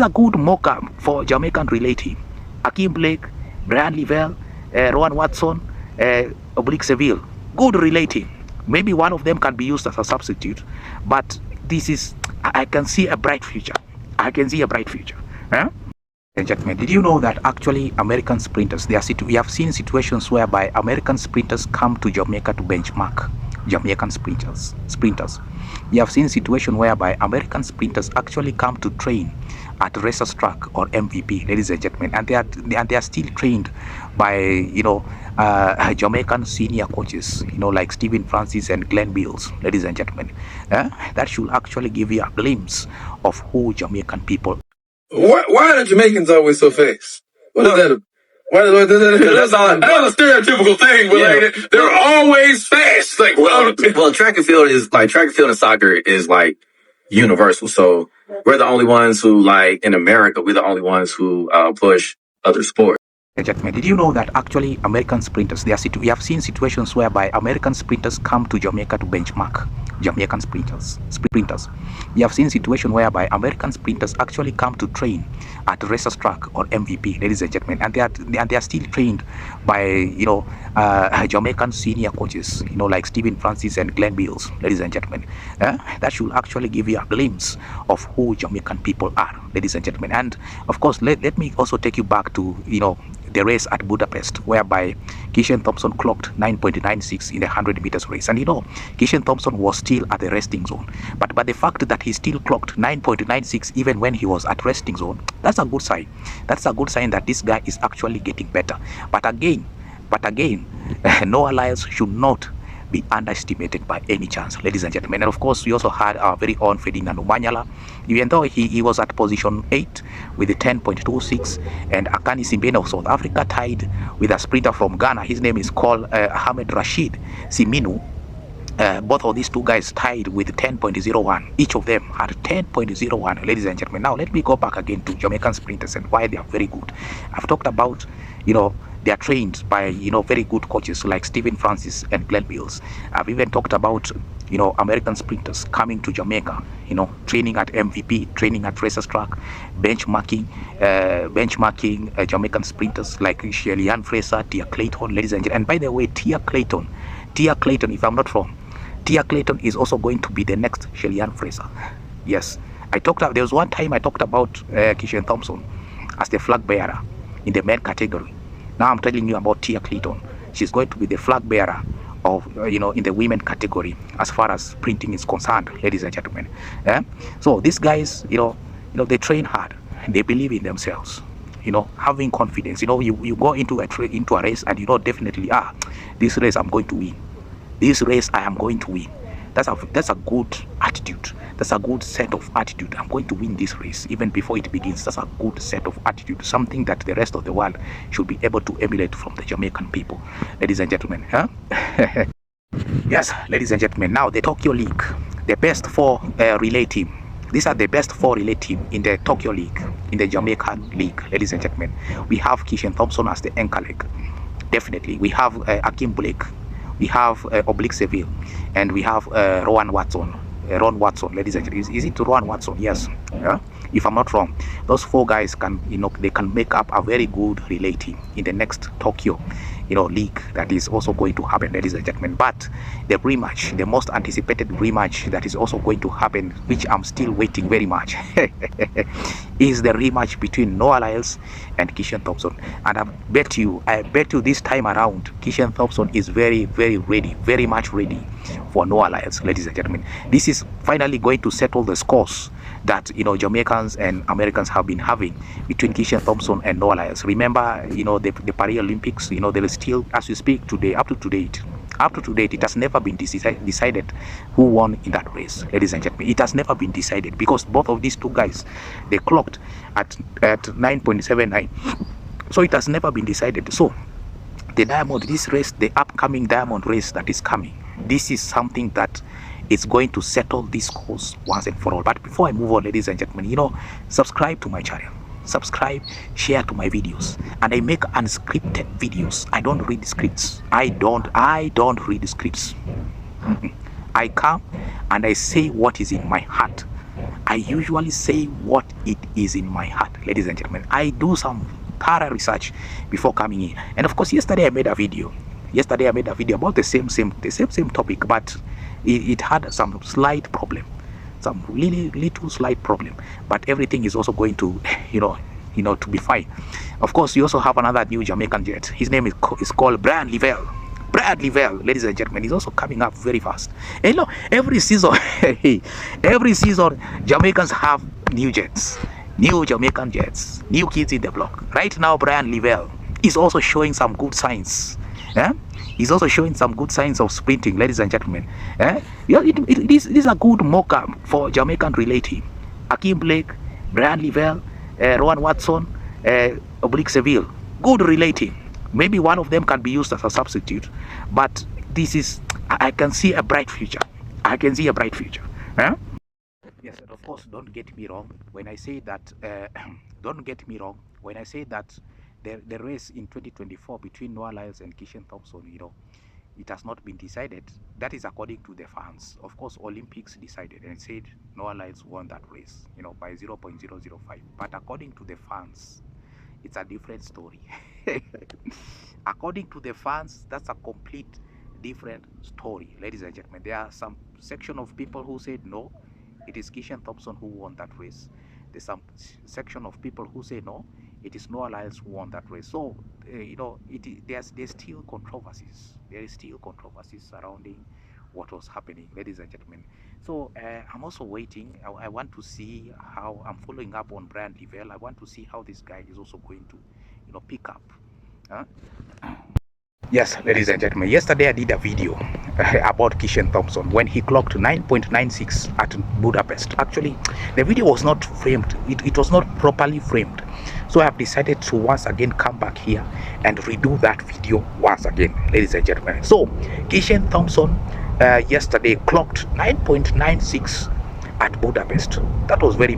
A good mock-up for Jamaican relay team. Akeem Blake, Brian Livell, Rowan Watson, Oblique Seville. Good relay team. Maybe one of them can be used as a substitute, but this is, I can see a bright future. I can see a bright future. Huh? Gentlemen, did you know that actually American sprinters, we have seen situations whereby American sprinters come to Jamaica to benchmark Jamaican sprinters. We have seen situations whereby American sprinters actually come to train at Racers Track or MVP, ladies and gentlemen, and they are still trained by Jamaican senior coaches, like Stephen Francis and Glenn Bills, ladies and gentlemen. That should actually give you a glimpse of who Jamaican people. Why are the Jamaicans always so fast? What is that? That's a stereotypical thing, but like they're always fast. Like, well, track and field and soccer is like universal. So we're the only ones who, like in America, we're the only ones who push other sports. Gentlemen, did you know that actually American sprinters, we have seen situations whereby American sprinters come to Jamaica to benchmark Jamaican sprinters. We have seen situations whereby American sprinters actually come to train at Racers Track or MVP, ladies and gentlemen, and they are still trained by Jamaican senior coaches, like Stephen Francis and Glenn Bills, ladies and gentlemen. That should actually give you a glimpse of who Jamaican people are, ladies and gentlemen. And of course, let me also take you back to the race at Budapest, whereby Keishan Thompson clocked 9.96 in the 100 meters race. And Keishan Thompson was still at the resting zone. But the fact that he still clocked 9.96 even when he was at resting zone, that's a good sign. That's a good sign that this guy is actually getting better. But again, Noah Lyles should not be underestimated by any chance, ladies and gentlemen. And of course, we also had our very own Ferdinand Umanyala, even though he was at position 8 with a 10.26, and Akani Simbene of South Africa tied with a sprinter from Ghana. His name is called Ahmed Rashid Siminu. Both of these two guys tied with 10.01. Each of them had 10.01, ladies and gentlemen. Now let me go back again to Jamaican sprinters and why they are very good. I've talked about, they are trained by very good coaches like Stephen Francis and Glenn Bills. I've even talked about American sprinters coming to Jamaica, training at MVP, training at Racers Track, benchmarking Jamaican sprinters like Shelley-Ann Fraser, Tia Clayton, ladies and gentlemen. And by the way, Tia Clayton, if I'm not wrong, Tia Clayton is also going to be the next Shelley-Ann Fraser. Yes, there was one time I talked about Keishan Thompson as the flag bearer in the men category. Now I'm telling you about Tia Clayton. She's going to be the flag bearer of in the women category as far as sprinting is concerned, ladies and gentlemen. So these guys, they train hard, they believe in themselves, having confidence. You go into a race and definitely, this race I'm going to win. This race I am going to win. That's a good attitude. That's a good set of attitude. I'm going to win this race even before it begins. That's a good set of attitude. Something that the rest of the world should be able to emulate from the Jamaican people, ladies and gentlemen. Yes, ladies and gentlemen. Now the Tokyo League, the best 4 relay team. These are the best 4 relay team in the Tokyo League, in the Jamaican League, ladies and gentlemen. We have Keishan Thompson as the anchor leg. Definitely. We have Akeem Blake. We have Oblique Seville, and we have Ron Watson, ladies and gentlemen. Is it Ron Watson? Yes. If I'm not wrong, those 4 guys can, they can make up a very good relay team in the next Tokyo, league that is also going to happen, ladies and gentlemen. But the rematch, the most anticipated rematch that is also going to happen, which I'm still waiting very much, is the rematch between Noah Lyles and Keishan Thompson. And I bet you this time around, Keishan Thompson is very, very ready, very much ready for Noah Lyles, ladies and gentlemen. This is finally going to settle the scores that Jamaicans and Americans have been having between Keishan Thompson and Noah Lyles. Remember, the Paris Olympics, there is still, as we speak today, up to date, it has never been decided who won in that race, ladies and gentlemen. It has never been decided because both of these 2 guys, they clocked at 9.79. So it has never been decided. So this race, the upcoming diamond race that is coming, this is something that is going to settle this scores once and for all. But before I move on, ladies and gentlemen, subscribe to my channel, subscribe, share to my videos. And I make unscripted videos. I don't read the scripts. I don't read the scripts. I come and I say what is in my heart. I usually say what it is in my heart, ladies and gentlemen. I do some thorough research before coming in, and of course, yesterday I made a video. About the same topic, but it had some slight problem, some really little slight problem. But everything is also going to, to be fine. Of course, you also have another new Jamaican jet. His name is called Brian Livell. Ladies and gentlemen, is also coming up very fast. And every season, every season, Jamaicans have new jets, new Jamaican jets, new kids in the block. Right now, Brian Livell is also showing some good signs. He's also showing some good signs of sprinting, ladies and gentlemen. It is a good mock-up for Jamaican relay team. Akeem Blake, Brian Livell, Rowan Watson, Oblique Seville. Good relay team. Maybe one of them can be used as a substitute, but I can see a bright future. Yes, and of course, don't get me wrong when I say that. The race in 2024 between Noah Lyles and Kishan Thompson, it has not been decided. That is according to the fans. Of course, Olympics decided and said Noah Lyles won that race, by 0.005. But according to the fans, it's a different story. According to the fans, that's a complete different story, ladies and gentlemen. There are some section of people who said no, it is Kishan Thompson who won that race. There's some section of people who say no, it is Noah Lyles who won that race. So there's still controversies. There is still controversies surrounding what was happening, ladies and gentlemen. So I'm also waiting. I want to see how I'm following up on Brian Livell. I want to see how this guy is also going to pick up. Yes, ladies and gentlemen, yesterday I did a video about Kishan Thompson when he clocked 9.96 at Budapest. Actually, the video was not framed. It was not properly framed. So I have decided to once again come back here and redo that video once again, ladies and gentlemen. So Kishan Thompson yesterday clocked 9.96 at Budapest. That was very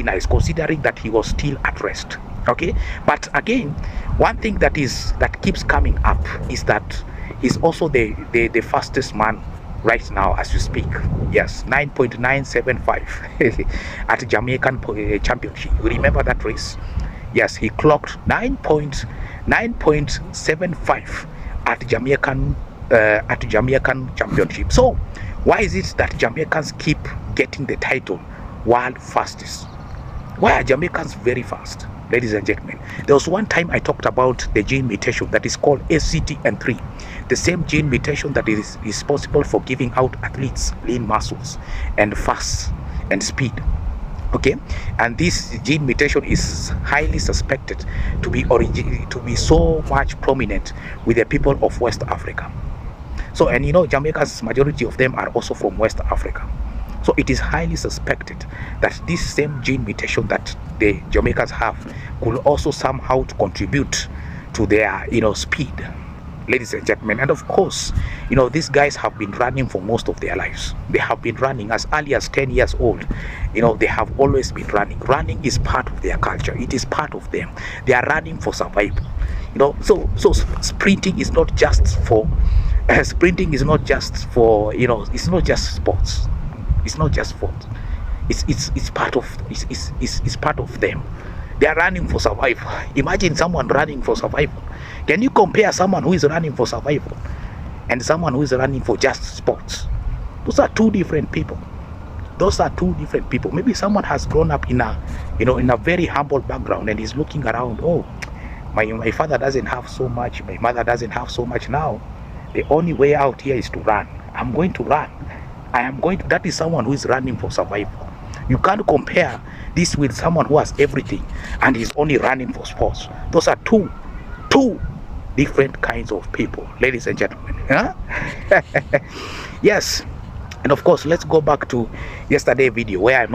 nice considering that he was still at rest. Okay, but again, one thing that keeps coming up is that he's also the fastest man right now as we speak. Yes, 9.975 at Jamaican championship. You remember that race? Yes, he clocked 9.75 at Jamaican championship. So why is it that Jamaicans keep getting the title world fastest? Why are Jamaicans very fast, ladies and gentlemen? There was one time I talked about the gene mutation that is called SCTN3, the same gene mutation that is responsible for giving out athletes lean muscles and fast and speed. Okay, and this gene mutation is highly suspected to be so much prominent with the people of West Africa. So, and Jamaica's majority of them are also from West Africa. So it is highly suspected that this same gene mutation that the Jamaicans have could also somehow to contribute to their speed, ladies and gentlemen. And of course, these guys have been running for most of their lives. They have been running as early as 10 years old. They have always been running. Running is part of their culture. It is part of them. They are running for survival. So sprinting is not just for it's not just for it's not just sports. It's not just sport. It's part of them. They are running for survival. Imagine someone running for survival. Can you compare someone who is running for survival and someone who is running for just sports? Those are two different people. Maybe someone has grown up in a very humble background and is looking around. Oh, my father doesn't have so much. My mother doesn't have so much now. The only way out here is to run. I'm going to run. That is someone who is running for survival. You can't compare this with someone who has everything and is only running for sports. Those are two different kinds of people, ladies and gentlemen. Yes. And of course, let's go back to yesterday's video where I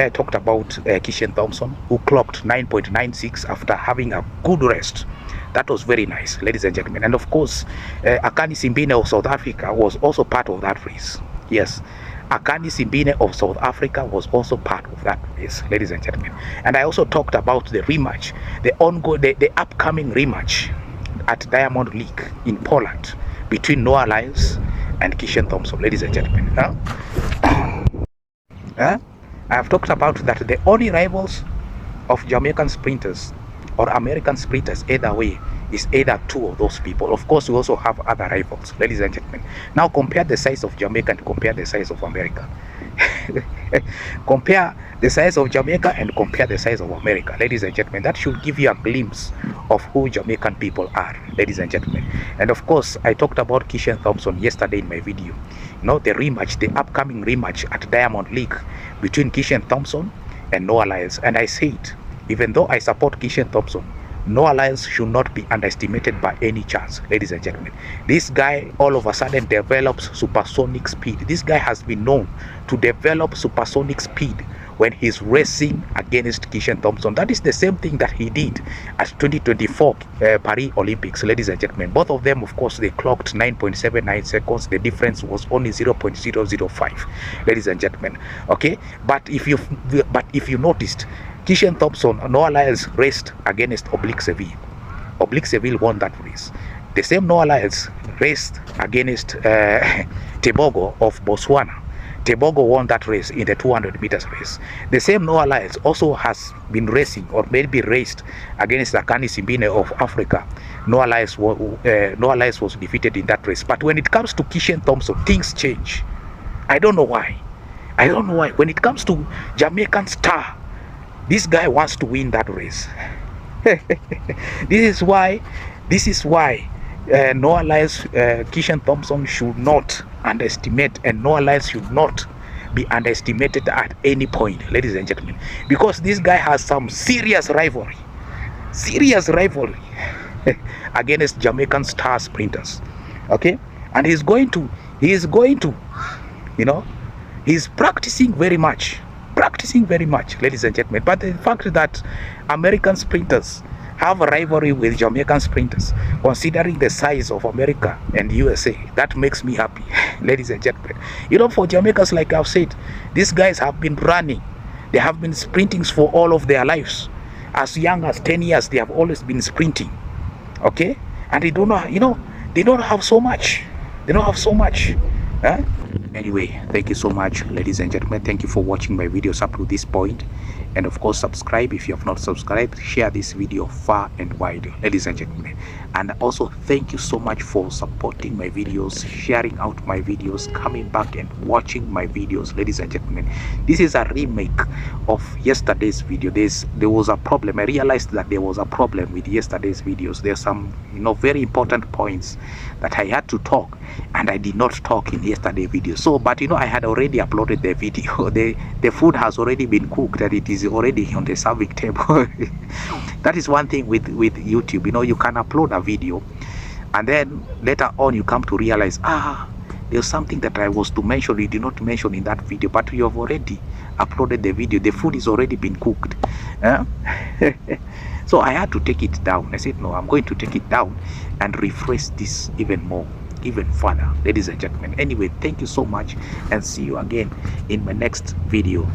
talked about Kishan Thompson, who clocked 9.96 after having a good rest. That was very nice, ladies and gentlemen. And of course, Akani Simbine of South Africa was also part of that race. Yes, Akani Simbine of South Africa was also part of that race, ladies and gentlemen. And I also talked about the rematch, the upcoming rematch at Diamond League in Poland between Noah Lyles and Kishan Thompson, ladies and gentlemen. I have talked about that the only rivals of Jamaican sprinters or American sprinters, either way, is either two of those people. Of course, we also have other rivals, ladies and gentlemen. Now compare the size of Jamaica and compare the size of America. Compare the size of Jamaica and compare the size of America, ladies and gentlemen. That should give you a glimpse of who Jamaican people are, ladies and gentlemen. And of course, I talked about Keisha Thompson yesterday in my video. You know, the rematch, the upcoming rematch at Diamond League between Keisha Thompson and Noah Lyles. And I said, even though I support Keisha Thompson, Noah Lyles should not be underestimated by any chance, ladies and gentlemen. This guy all of a sudden develops supersonic speed. This guy has been known to develop supersonic speed when he's racing against Keisha Thompson. That is the same thing that he did at 2024 Paris Olympics, ladies and gentlemen. Both of them, of course, they clocked 9.79 seconds. The difference was only 0.005, ladies and gentlemen. Okay, but if you noticed, Keisha Thompson, Noah Lyles raced against Oblique Seville. Oblique Seville won that race. The same Noah Lyles raced against Tebogo of Botswana. Tebogo won that race in the 200 meters race. The same Noah Lyles also has been racing or maybe raced against Akani Simbine of Africa. Noah Lyles was defeated in that race. But when it comes to Keisha Thompson, things change. I don't know why. When it comes to Jamaican star, this guy wants to win that race. This is why Noah Lyles, Keisha Thompson should not underestimate, and Noah Lyles should not be underestimated at any point, ladies and gentlemen, because this guy has some serious rivalry against Jamaican star sprinters. Okay, and he's going to, you know, he's practicing very much, ladies and gentlemen. But the fact that American sprinters have a rivalry with Jamaican sprinters, considering the size of America and USA, that makes me happy, ladies and gentlemen. You know, for Jamaicans, like I've said, these guys have been running, they have been sprinting for all of their lives. As young as 10 years, they have always been sprinting. Okay, and they don't know, you know, they don't have so much. Huh? Anyway, thank you so much, ladies and gentlemen. Thank you for watching my videos up to this point, and of course subscribe if you have not subscribed. Share this video far and wide, ladies and gentlemen. And also thank you so much for supporting my videos, sharing out my videos, coming back and watching my videos, ladies and gentlemen. This is a remake of yesterday's video. There was a problem. I realized that there was a problem with yesterday's videos. There's some, you know, very important points that I had to talk, and I did not talk in yesterday's video. So, but you know, I had already uploaded the video. The food has already been cooked and it is already on the serving table. That is one thing with YouTube. You know, you can upload a video and then later on you come to realize, there's something that I was to mention, you did not mention in that video, but you have already uploaded the video. The food is already been cooked. So I had to take it down. I said, no, I'm going to take it down and refresh this even more, even further, ladies and gentlemen. Anyway, thank you so much, and see you again in my next video.